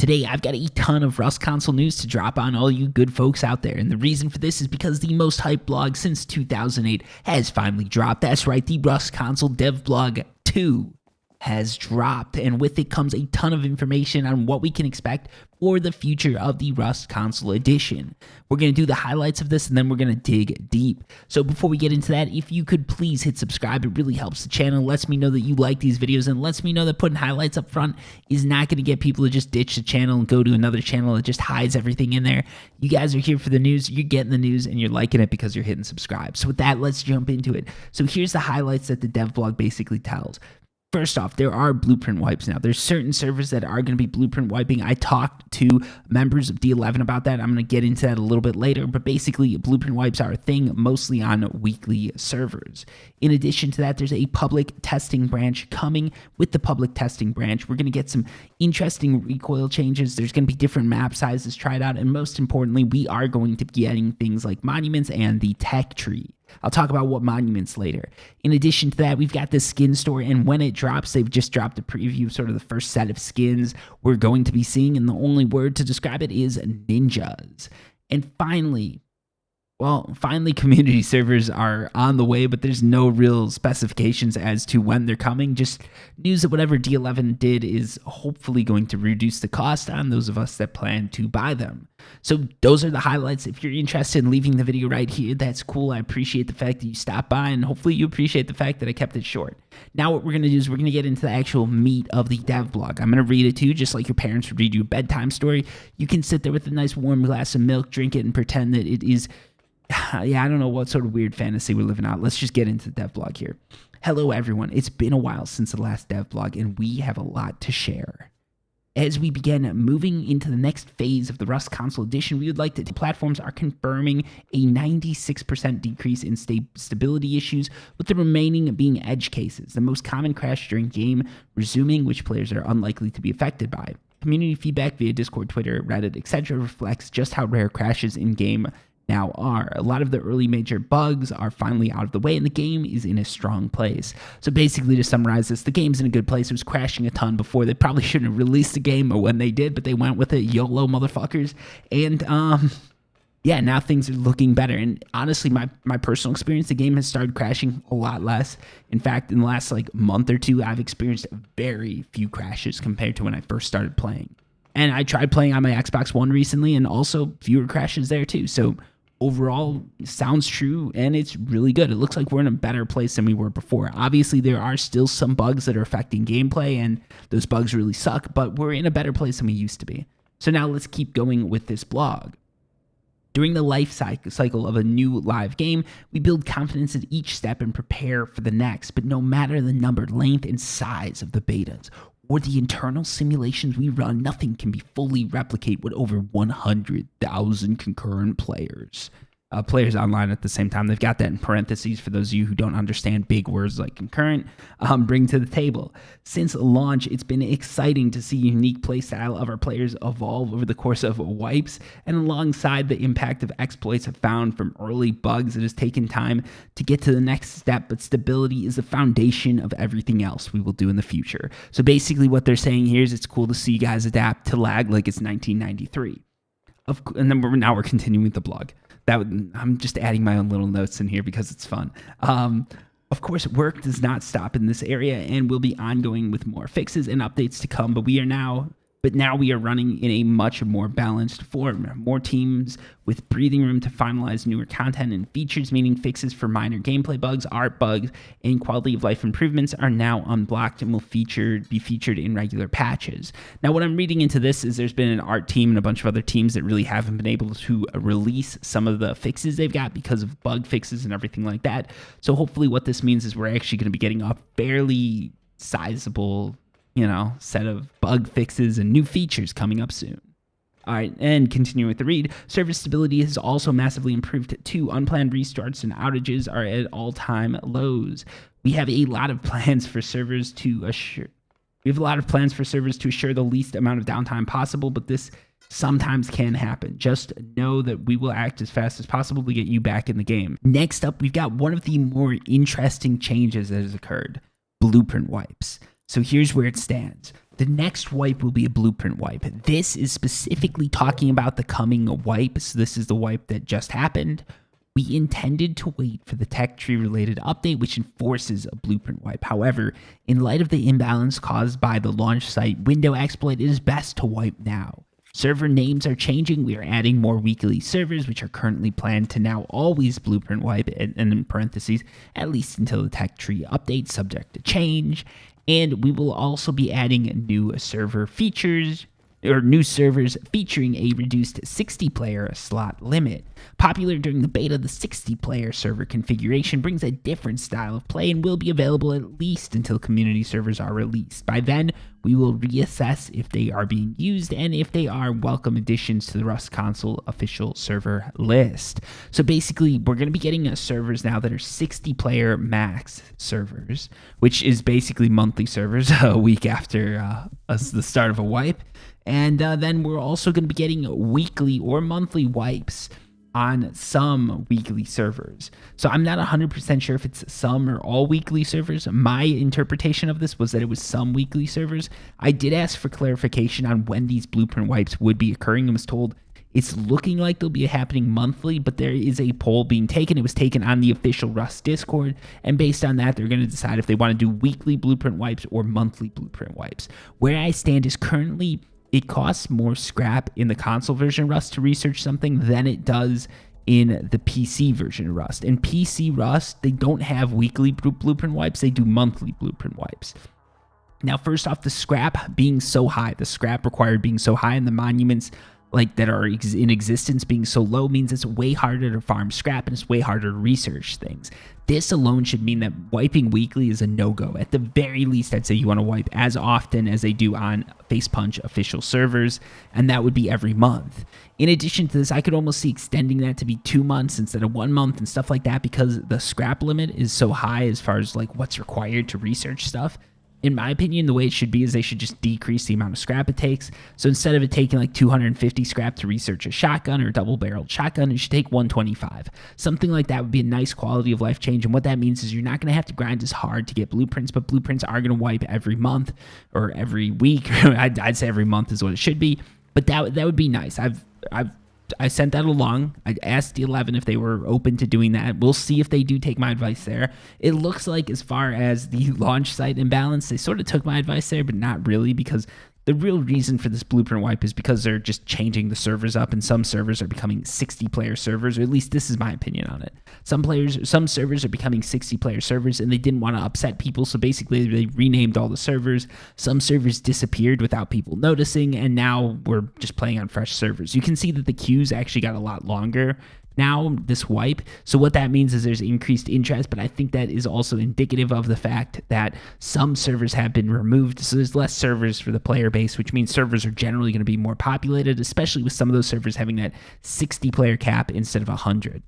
Today, I've got a ton of Rust console news to drop on all you good folks out there, and the reason for this is because the most hyped blog since 2008 has finally dropped. That's right, the Rust console Devblog 2 has dropped, and with it comes a ton of information on what we can expect for the future of the Rust console edition. We're going to do the highlights of this, and then we're going to dig deep. So before we get into that, if you could please hit subscribe, it really helps the channel, lets me know that you like these videos, and lets me know that putting highlights up front is not going to get people to just ditch the channel and go to another channel that just hides everything in there. You guys are here for the news, you're getting the news, and you're liking it because you're hitting subscribe. So with that, let's jump into it. So here's the highlights that the Devblog basically tells. First off, there are blueprint wipes now. There's certain servers that are going to be blueprint wiping. I talked to members of D11 about that. I'm going to get into that a little bit later, but basically blueprint wipes are a thing mostly on weekly servers. In addition to that, there's a public testing branch coming. With the public testing branch, we're going to get some interesting recoil changes. There's going to be different map sizes tried out, and most importantly, we are going to be getting things like monuments and the tech tree. I'll talk about what monuments later. In addition to that, we've got the skin store, and when it drops, they've just dropped a preview of sort of the first set of skins we're going to be seeing, and the only word to describe it is ninjas. And finally, community servers are on the way, but there's no real specifications as to when they're coming. Just news that whatever D11 did is hopefully going to reduce the cost on those of us that plan to buy them. So those are the highlights. If you're interested in leaving the video right here, that's cool. I appreciate the fact that you stopped by, and hopefully you appreciate the fact that I kept it short. Now what we're going to do is we're going to get into the actual meat of the Devblog. I'm going to read it to you just like your parents would read you a bedtime story. You can sit there with a nice warm glass of milk, drink it, and pretend that it is... yeah, I don't know what sort of weird fantasy we're living out. Let's just get into the Devblog here. Hello, everyone. It's been a while since the last Devblog, and we have a lot to share. As we begin moving into the next phase of the Rust console edition, we would like to... Platforms are confirming a 96% decrease in stability issues, with the remaining being edge cases, the most common crash during game resuming, which players are unlikely to be affected by. Community feedback via Discord, Twitter, Reddit, etc. reflects just how rare crashes in-game now are. A lot of the early major bugs are finally out of the way, and the game is in a strong place. So basically, to summarize this, the game's in a good place. It was crashing a ton before. They probably shouldn't have released the game, or when they did, but they went with it. YOLO, motherfuckers. And yeah, now things are looking better. And honestly, my personal experience, the game has started crashing a lot less. In fact, in the last month or two, I've experienced very few crashes compared to when I first started playing. And I tried playing on my Xbox One recently, and also fewer crashes there too. So overall, sounds true, and it's really good. It looks like we're in a better place than we were before. Obviously, there are still some bugs that are affecting gameplay, and those bugs really suck, but we're in a better place than we used to be. So now let's keep going with this blog. During the life cycle of a new live game, we build confidence at each step and prepare for the next, but no matter the number, length, and size of the betas, or the internal simulations we run, nothing can be fully replicate what over 100,000 concurrent players online at the same time. They've got that in parentheses for those of you who don't understand big words like concurrent, bring to the table. Since launch, it's been exciting to see unique playstyle of our players evolve over the course of wipes, and alongside the impact of exploits found from early bugs, it has taken time to get to the next step, but stability is the foundation of everything else we will do in the future. So basically what they're saying here is it's cool to see you guys adapt to lag like it's 1993. And then we're continuing with the blog. I'm just adding my own little notes in here because it's fun. Of course, work does not stop in this area and will be ongoing with more fixes and updates to come, but now we are running in a much more balanced form. More teams with breathing room to finalize newer content and features, meaning fixes for minor gameplay bugs, art bugs, and quality of life improvements are now unblocked and will be featured in regular patches. Now, what I'm reading into this is there's been an art team and a bunch of other teams that really haven't been able to release some of the fixes they've got because of bug fixes and everything like that. So hopefully what this means is we're actually going to be getting a fairly sizable set of bug fixes and new features coming up soon. All right, and continuing with the read, server stability has also massively improved too. Unplanned restarts and outages are at all-time lows. We have a lot of plans for servers to assure the least amount of downtime possible, but this sometimes can happen. Just know that we will act as fast as possible to get you back in the game. Next up, we've got one of the more interesting changes that has occurred: blueprint wipes. So here's where it stands. The next wipe will be a blueprint wipe. This is specifically talking about the coming wipe. So this is the wipe that just happened. We intended to wait for the tech tree related update, which enforces a blueprint wipe. However, in light of the imbalance caused by the launch site window exploit, it is best to wipe now. Server names are changing. We are adding more weekly servers, which are currently planned to now always blueprint wipe, and in parentheses, at least until the tech tree update, subject to change. And we will also be adding new server features, or new servers featuring a reduced 60-player slot limit. Popular during the beta, the 60-player server configuration brings a different style of play and will be available at least until community servers are released. By then, we will reassess if they are being used and if they are welcome additions to the Rust console official server list. So basically, we're going to be getting servers now that are 60-player max servers, which is basically monthly servers a week after the start of a wipe. And then we're also going to be getting weekly or monthly wipes on some weekly servers. So I'm not 100% sure if it's some or all weekly servers. My interpretation of this was that it was some weekly servers. I did ask for clarification on when these blueprint wipes would be occurring and was told it's looking like they'll be happening monthly, but there is a poll being taken. It was taken on the official Rust Discord, and based on that, they're going to decide if they want to do weekly blueprint wipes or monthly blueprint wipes. Where I stand is currently it costs more scrap in the console version of Rust to research something than it does in the PC version of Rust. In PC Rust, they don't have weekly blueprint wipes, they do monthly blueprint wipes. Now, first off, the scrap being so high, the scrap required being so high, and the monuments like that are in existence being so low means it's way harder to farm scrap and it's way harder to research things. This alone should mean that wiping weekly is a no-go. At the very least, I'd say you want to wipe as often as they do on Facepunch official servers, and that would be every month. In addition to this, I could almost see extending that to be 2 months instead of 1 month and stuff like that because the scrap limit is so high as far as like what's required to research stuff. In my opinion, the way it should be is they should just decrease the amount of scrap it takes. So instead of it taking like 250 scrap to research a shotgun or a double-barreled shotgun, it should take 125. Something like that would be a nice quality of life change. And what that means is you're not going to have to grind as hard to get blueprints, but blueprints are going to wipe every month or every week. I'd say every month is what it should be. But that would be nice. I sent that along. I asked the 11 if they were open to doing that. We'll see if they do take my advice there. It looks like as far as the launch site imbalance, they sort of took my advice there, but not really because the real reason for this blueprint wipe is because they're just changing the servers up and some servers are becoming 60-player servers, or at least this is my opinion on it. Some servers are becoming 60-player servers and they didn't want to upset people, so basically they renamed all the servers. Some servers disappeared without people noticing, and now we're just playing on fresh servers. You can see that the queues actually got a lot longer now, this wipe. So what that means is there's increased interest, but I think that is also indicative of the fact that some servers have been removed. So there's less servers for the player base, which means servers are generally going to be more populated, especially with some of those servers having that 60-player cap instead of 100.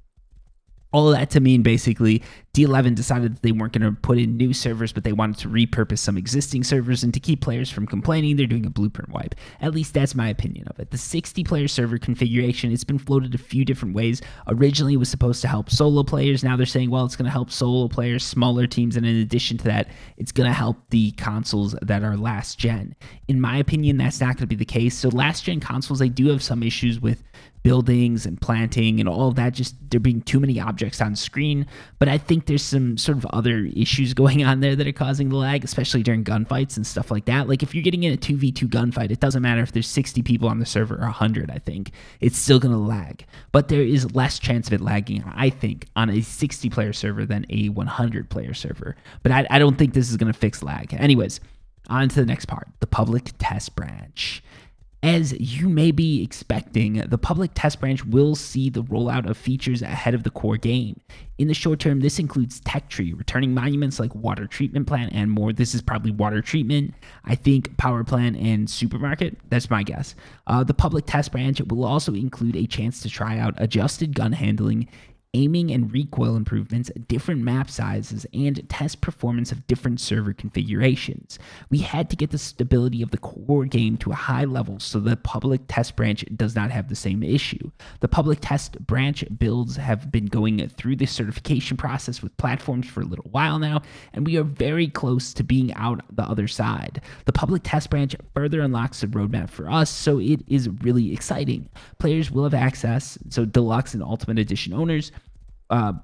All of that to mean basically D11 decided that they weren't going to put in new servers, but they wanted to repurpose some existing servers, and to keep players from complaining, they're doing a blueprint wipe. At least that's my opinion of it. The 60-player server configuration, it's been floated a few different ways. Originally, it was supposed to help solo players. Now they're saying, well, it's going to help solo players, smaller teams, and in addition to that, it's going to help the consoles that are last gen. In my opinion, that's not going to be the case. So last gen consoles, they do have some issues with buildings and planting and all of that, just there being too many objects on screen. But I think there's some sort of other issues going on there that are causing the lag, especially during gunfights and stuff like that. Like if you're getting in a 2v2 gunfight, it doesn't matter if there's 60 people on the server or 100, I think. It's still going to lag. But there is less chance of it lagging, I think, on a 60-player server than a 100-player server. But I don't think this is going to fix lag. Anyways, on to the next part, the public test branch. As you may be expecting, the public test branch will see the rollout of features ahead of the core game. In the short term, this includes tech tree, returning monuments like water treatment plant and more. This is probably water treatment, I think power plant and supermarket. That's my guess. The public test branch will also include a chance to try out adjusted gun handling aiming and recoil improvements, different map sizes, and test performance of different server configurations. We had to get the stability of the core game to a high level so the public test branch does not have the same issue. The public test branch builds have been going through this certification process with platforms for a little while now, and we are very close to being out the other side. The public test branch further unlocks the roadmap for us, so it is really exciting. Players will have access, so Deluxe and Ultimate Edition owners,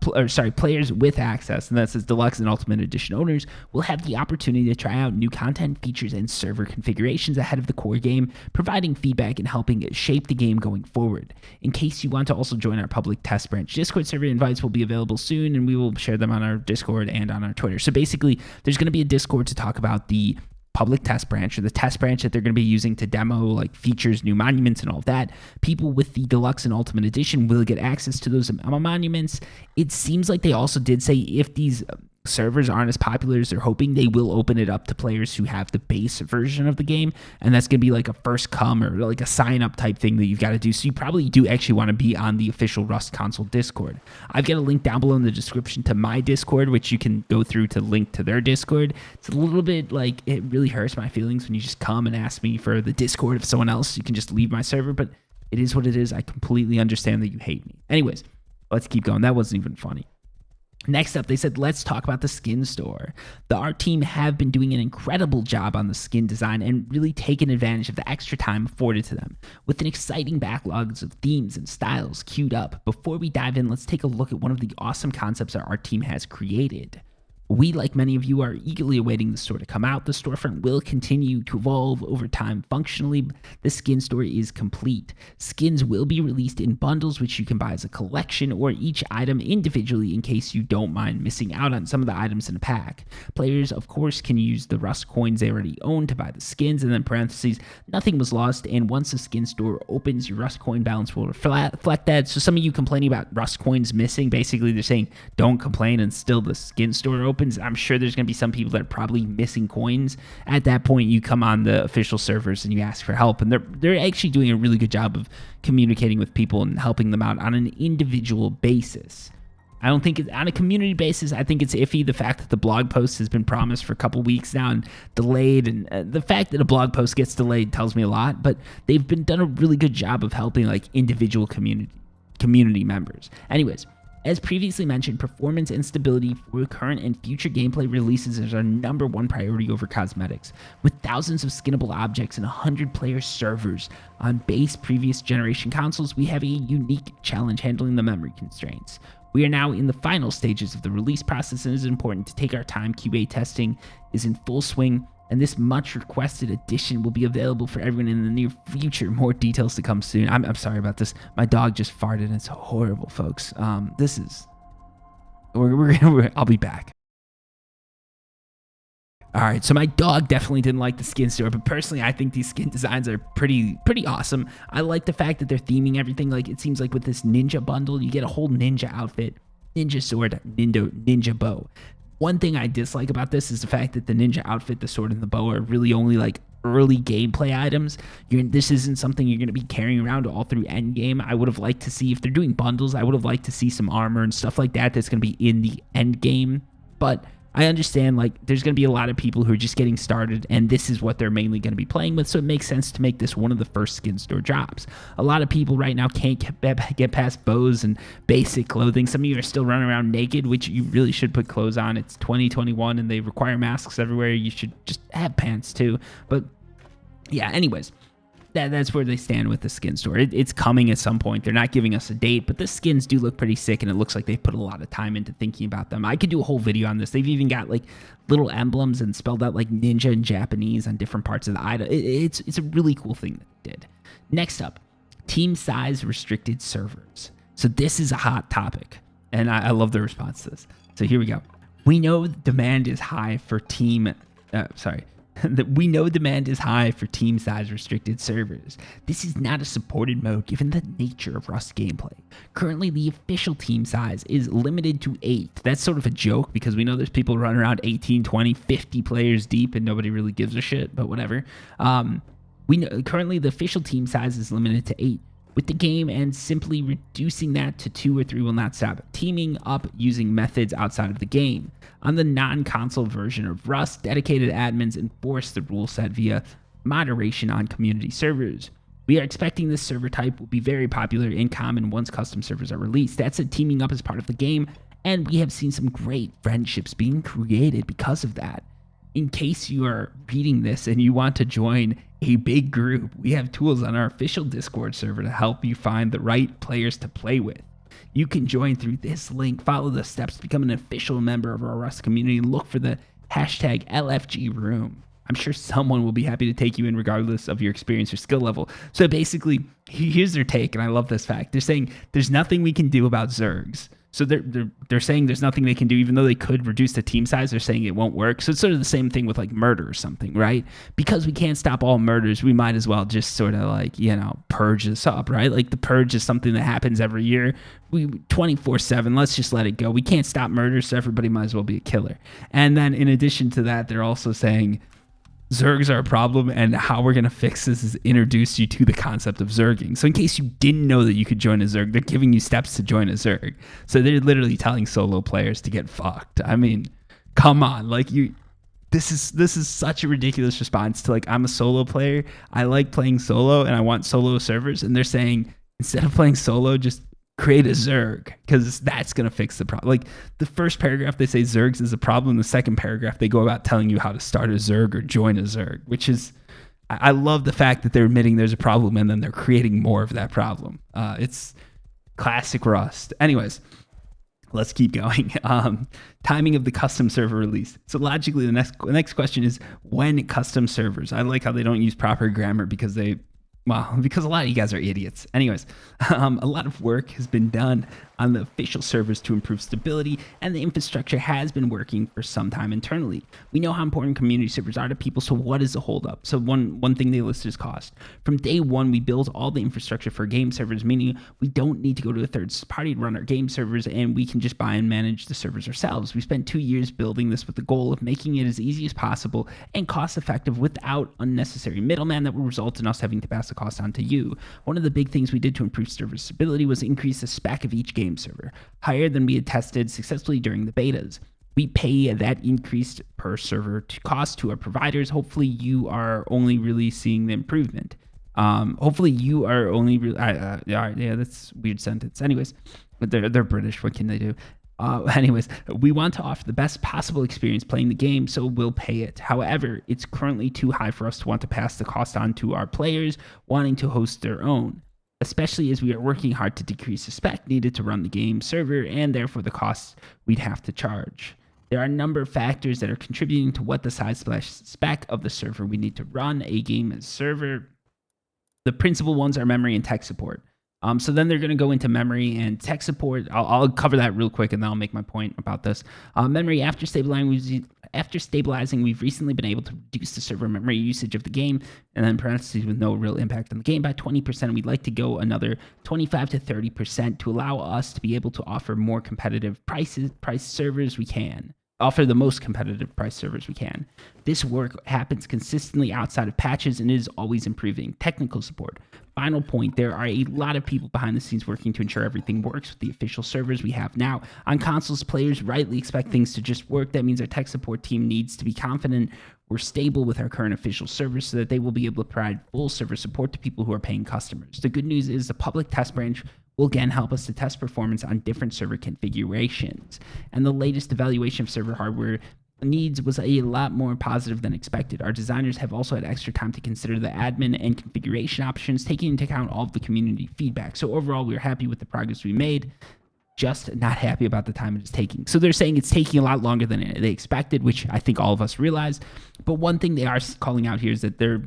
players with access, and that says Deluxe and Ultimate Edition owners, will have the opportunity to try out new content, features, and server configurations ahead of the core game, providing feedback and helping shape the game going forward. In case you want to also join our public test branch, Discord server invites will be available soon, and we will share them on our Discord and on our Twitter. So basically, there's going to be a Discord to talk about the public test branch, or the test branch that they're going to be using to demo like features, new monuments, and all of that. People with the Deluxe and Ultimate Edition will get access to those monuments. It seems like they also did say if these servers aren't as popular as they're hoping, they will open it up to players who have the base version of the game, and that's going to be like a first come or like a sign up type thing that you've got to do. So you probably do actually want to be on the official Rust Console Discord. I've got a link down below in the description to my Discord, which you can go through to link to their Discord. It's a little bit like, it really hurts my feelings when you just come and ask me for the Discord of someone else. You can just leave my server, but it is what it is. I completely understand that you hate me. Anyways, let's keep going. That wasn't even funny. Next up, they said, let's talk about the skin store. The art team have been doing an incredible job on the skin design and really taken advantage of the extra time afforded to them, with an exciting backlogs of themes and styles queued up. Before we dive in, let's take a look at one of the awesome concepts our art team has created. We, like many of you, are eagerly awaiting the store to come out. The storefront will continue to evolve over time. Functionally, the skin store is complete. Skins will be released in bundles, which you can buy as a collection or each item individually in case you don't mind missing out on some of the items in a pack. Players, of course, can use the Rust coins they already own to buy the skins, and then parentheses, nothing was lost, and once the skin store opens, your Rust coin balance will reflect that. So some of you complaining about Rust coins missing, basically they're saying don't complain, and still the skin store opens. I'm sure there's going to be some people that are probably missing coins. At that point, you come on the official servers and you ask for help, and they're actually doing a really good job of communicating with people and helping them out on an individual basis. I don't think it's on a community basis. I think it's iffy, the fact that the blog post has been promised for a couple weeks now and delayed, and the fact that a blog post gets delayed tells me a lot, but they've been done a really good job of helping like individual community members. Anyways, as previously mentioned, performance and stability for current and future gameplay releases is our #1 priority over cosmetics. With thousands of skinnable objects and 100-player servers on base previous generation consoles, we have a unique challenge handling the memory constraints. We are now in the final stages of the release process, and it is important to take our time. QA testing is in full swing, and this much requested edition will be available for everyone in the near future. More details to come soon. I'm sorry about this. My dog just farted. It's horrible, folks. I'll be back. All right, so my dog definitely didn't like the skin store, but personally, I think these skin designs are pretty awesome. I like the fact that they're theming everything. Like, it seems like with this ninja bundle, you get a whole ninja outfit, ninja sword, ninja bow. One thing I dislike about this is the fact that the ninja outfit, the sword, and the bow are really only like early gameplay items. This isn't something you're going to be carrying around all through endgame. I would have liked to see, if they're doing bundles, I would have liked to see some armor and stuff like that that's going to be in the end game. But I understand, like, there's going to be a lot of people who are just getting started, and this is what they're mainly going to be playing with, so it makes sense to make this one of the first skin store drops. A lot of people right now can't get past bows and basic clothing. Some of you are still running around naked, which you really should put clothes on. It's 2021, and they require masks everywhere. You should just have pants, too. But, yeah, anyways. That's where they stand with the skin store. It's coming at some point. They're not giving us a date, but the skins do look pretty sick, and it looks like they've put a lot of time into thinking about them. I could do a whole video on this. They've even got like little emblems and spelled out like ninja in Japanese on different parts of the item. It's a really cool thing that they did. Next up, team size restricted servers. So this is a hot topic, and I love the response to this. So here we go. We know demand is high for we know demand is high for team size restricted servers. This is not a supported mode given the nature of Rust gameplay. Currently, the official team size is limited to 8. That's sort of a joke because we know there's people running around 18, 20, 50 players deep and nobody really gives a shit, but whatever. We know currently the official team size is limited to 8. with the game, and simply reducing that to 2 or 3 will not stop teaming up using methods outside of the game. On the non-console version of Rust, dedicated admins enforce the rule set via moderation on community servers. We are expecting this server type will be very popular and common once custom servers are released. That said, teaming up is part of the game, and we have seen some great friendships being created because of that. In case you are reading this and you want to join a big group, we have tools on our official Discord server to help you find the right players to play with. You can join through this link, follow the steps to become an official member of our Rust community, and look for the hashtag LFG room. I'm sure someone will be happy to take you in regardless of your experience or skill level. So basically, here's their take, and I love this fact. They're saying there's nothing we can do about Zergs. So they're saying there's nothing they can do, even though they could reduce the team size. They're saying it won't work. So it's sort of the same thing with like murder or something, right? Because we can't stop all murders, we might as well just sort of like, purge this up, right? Like the purge is something that happens every year. We 24/7. Let's just let it go. We can't stop murder, so everybody might as well be a killer. And then in addition to that, they're also saying Zergs are a problem, and how we're going to fix this is introduce you to the concept of Zerging. So in case you didn't know that you could join a Zerg, they're giving you steps to join a Zerg. So they're literally telling solo players to get fucked. I mean, come on. Like this is such a ridiculous response to like, I'm a solo player. I like playing solo and I want solo servers. And they're saying, instead of playing solo, just create a Zerg, because that's going to fix the problem. Like the first paragraph, they say Zergs is a problem. The second paragraph, they go about telling you how to start a Zerg or join a Zerg, which is, I love the fact that they're admitting there's a problem and then they're creating more of that problem. It's classic Rust. Anyways, let's keep going. Timing of the custom server release. So logically, the next question is when custom servers. I like how they don't use proper grammar because because a lot of you guys are idiots. Anyways, a lot of work has been done on the official servers to improve stability, and the infrastructure has been working for some time internally. We know how important community servers are to people, so what is the holdup? So one thing they listed is cost. From day one, we built all the infrastructure for game servers, meaning we don't need to go to a third party to run our game servers, and we can just buy and manage the servers ourselves. We spent 2 years building this with the goal of making it as easy as possible and cost effective without unnecessary middleman that will result in us having to pass the cost on to you. One of the big things we did to improve server stability was increase the spec of each game server, higher than we had tested successfully during the betas. We pay that increased per server to cost to our providers. Hopefully you are only really seeing the improvement. Hopefully you are only yeah, that's a weird sentence. Anyways, but they're British. What can they do? Anyways, we want to offer the best possible experience playing the game, so we'll pay it. However, it's currently too high for us to want to pass the cost on to our players wanting to host their own, especially as we are working hard to decrease the spec needed to run the game server and therefore the costs we'd have to charge. There are a number of factors that are contributing to what the size/spec of the server we need to run a game as server. The principal ones are memory and tech support. So then they're going to go into memory and tech support. I'll cover that real quick and then I'll make my point about this. Memory, after stabilizing, we've recently been able to reduce the server memory usage of the game, and then parentheses with no real impact on the game, by 20%. We'd like to go another 25 to 30% to allow us to be able to offer more competitive price servers we can. Offer the most competitive price servers we can. This work happens consistently outside of patches and is always improving. Technical support. Final point, there are a lot of people behind the scenes working to ensure everything works with the official servers we have now. On consoles, players rightly expect things to just work. That means our tech support team needs to be confident we're stable with our current official servers so that they will be able to provide full server support to people who are paying customers. The good news is the public test branch will again help us to test performance on different server configurations. And the latest evaluation of server hardware needs was a lot more positive than expected. Our designers have also had extra time to consider the admin and configuration options, taking into account all of the community feedback. So overall, we are happy with the progress we made, just not happy about the time it is taking. So they're saying it's taking a lot longer than they expected, which I think all of us realize. But one thing they are calling out here is that their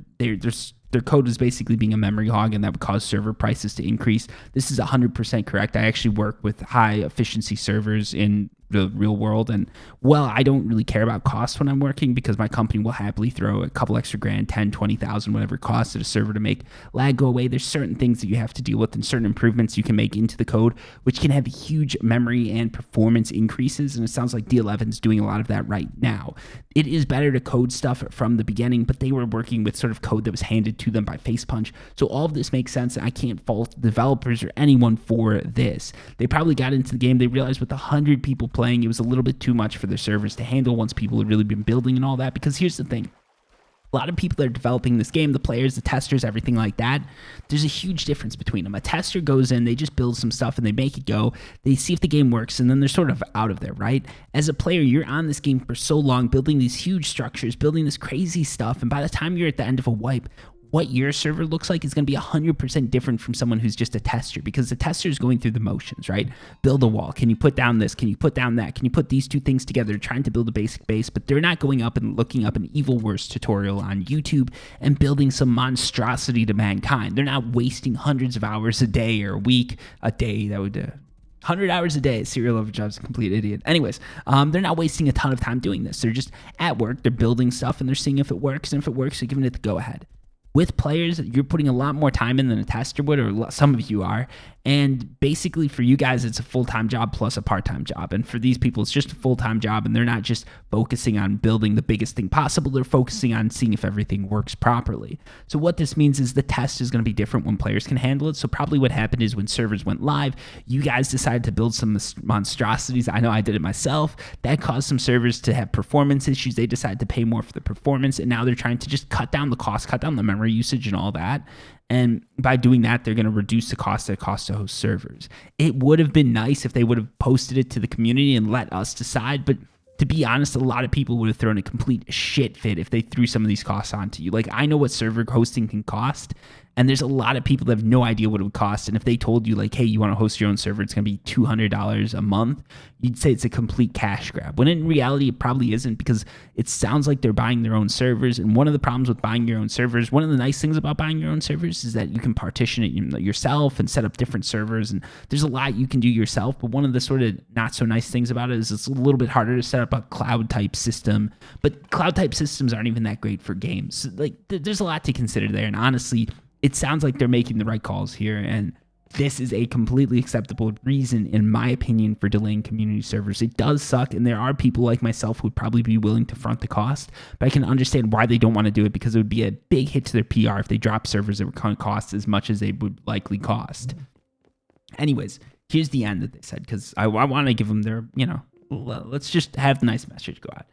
code is basically being a memory hog, and that would cause server prices to increase. This is 100% correct. I actually work with high efficiency servers in the real world. And well, I don't really care about cost when I'm working because my company will happily throw a couple extra grand, 10, 20,000, whatever it costs at a server to make lag go away. There's certain things that you have to deal with and certain improvements you can make into the code, which can have huge memory and performance increases. And it sounds like D11's doing a lot of that right now. It is better to code stuff from the beginning, but they were working with sort of code that was handed to them by Facepunch. So all of this makes sense. And I can't fault developers or anyone for this. They probably got into the game. They realized with 100 people playing, it was a little bit too much for their servers to handle once people had really been building and all that. Because here's the thing. A lot of people that are developing this game, the players, the testers, everything like that, there's a huge difference between them. A tester goes in, they just build some stuff and they make it go. They see if the game works and then they're sort of out of there, right? As a player, you're on this game for so long, building these huge structures, building this crazy stuff. And by the time you're at the end of a wipe, what your server looks like is going to be 100% different from someone who's just a tester, because the tester is going through the motions, right? Build a wall. Can you put down this? Can you put down that? Can you put these two things together, trying to build a basic base? But they're not going up and looking up an evil worst tutorial on YouTube and building some monstrosity to mankind. They're not wasting hundreds of hours a day or a day that would 100 hours a day. Serial Overdrive's a complete idiot. Anyways, they're not wasting a ton of time doing this. They're just at work. They're building stuff and they're seeing if it works. And if it works, they're giving it the go ahead. With players, you're putting a lot more time in than a tester would, or some of you are. And basically for you guys, it's a full-time job plus a part-time job. And for these people, it's just a full-time job, and they're not just focusing on building the biggest thing possible. They're focusing on seeing if everything works properly. So what this means is the test is going to be different when players can handle it. So probably what happened is when servers went live, you guys decided to build some monstrosities. I know I did it myself. That caused some servers to have performance issues. They decided to pay more for the performance, and now they're trying to just cut down the cost, cut down the memory usage and all that. And by doing that, they're going to reduce the cost that it costs to host servers. It would have been nice if they would have posted it to the community and let us decide. But to be honest, a lot of people would have thrown a complete shit fit if they threw some of these costs onto you. Like, I know what server hosting can cost. And there's a lot of people that have no idea what it would cost. And if they told you, like, hey, you want to host your own server, it's going to be $200 a month, you'd say it's a complete cash grab. When in reality, it probably isn't, because it sounds like they're buying their own servers. And one of the problems with buying your own servers, one of the nice things about buying your own servers is that you can partition it yourself and set up different servers. And there's a lot you can do yourself. But one of the sort of not so nice things about it is it's a little bit harder to set up a cloud type system. But cloud type systems aren't even that great for games. Like, there's a lot to consider there. And honestly, it sounds like they're making the right calls here, and this is a completely acceptable reason, in my opinion, for delaying community servers. It does suck, and there are people like myself who would probably be willing to front the cost, but I can understand why they don't want to do it, because it would be a big hit to their PR if they drop servers that would cost as much as they would likely cost. Anyways, here's the end that they said, because I want to give them their, let's just have the nice message go out.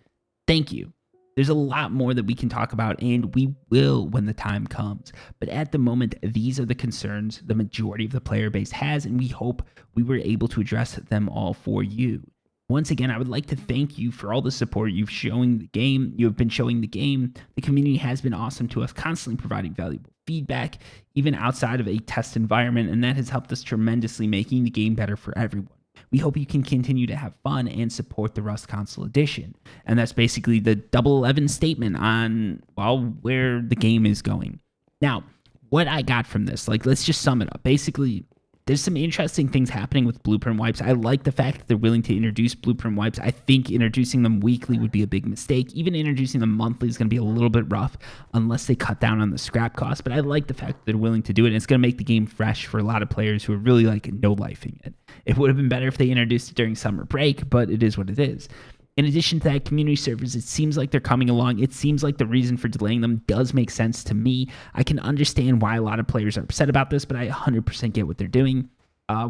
Thank you. There's a lot more that we can talk about, and we will when the time comes. But at the moment, these are the concerns the majority of the player base has, and we hope we were able to address them all for you. Once again, I would like to thank you for all the support you've showing the game. You have been showing the game. The community has been awesome to us, constantly providing valuable feedback, even outside of a test environment, and that has helped us tremendously, making the game better for everyone. We hope you can continue to have fun and support the Rust Console Edition. And that's basically the Double 11 statement on, well, where the game is going. Now, what I got from this, let's just sum it up. Basically, there's some interesting things happening with blueprint wipes. I like the fact that they're willing to introduce blueprint wipes. I think introducing them weekly would be a big mistake. Even introducing them monthly is going to be a little bit rough unless they cut down on the scrap cost. But I like the fact that they're willing to do it. And it's going to make the game fresh for a lot of players who are really no-lifing it. It would have been better if they introduced it during summer break, but it is what it is. In addition to that, community servers, it seems like they're coming along. It seems like the reason for delaying them does make sense to me. I can understand why a lot of players are upset about this, but I 100% get what they're doing.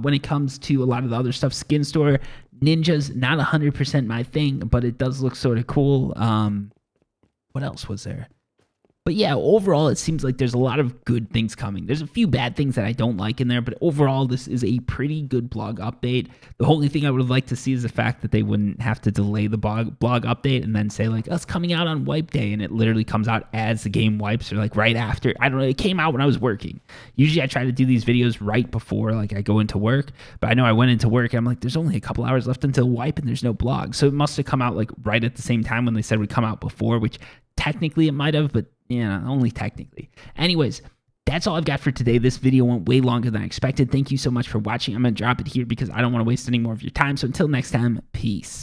When it comes to a lot of the other stuff, Skin Store, Ninja's not 100% my thing, but it does look sort of cool. What else was there? But yeah, overall, it seems like there's a lot of good things coming. There's a few bad things that I don't like in there, but overall, this is a pretty good blog update. The only thing I would like to see is the fact that they wouldn't have to delay the blog update and then say, us coming out on wipe day, and it literally comes out as the game wipes, or right after. I don't know, it came out when I was working. Usually I try to do these videos right before I go into work, but I know I went into work and I'm like, there's only a couple hours left until wipe and there's no blog. So it must have come out right at the same time when they said it would come out before, which technically it might have, but only technically. Anyways, that's all I've got for today. This video went way longer than I expected. Thank you so much for watching. I'm going to drop it here because I don't want to waste any more of your time. So until next time, peace.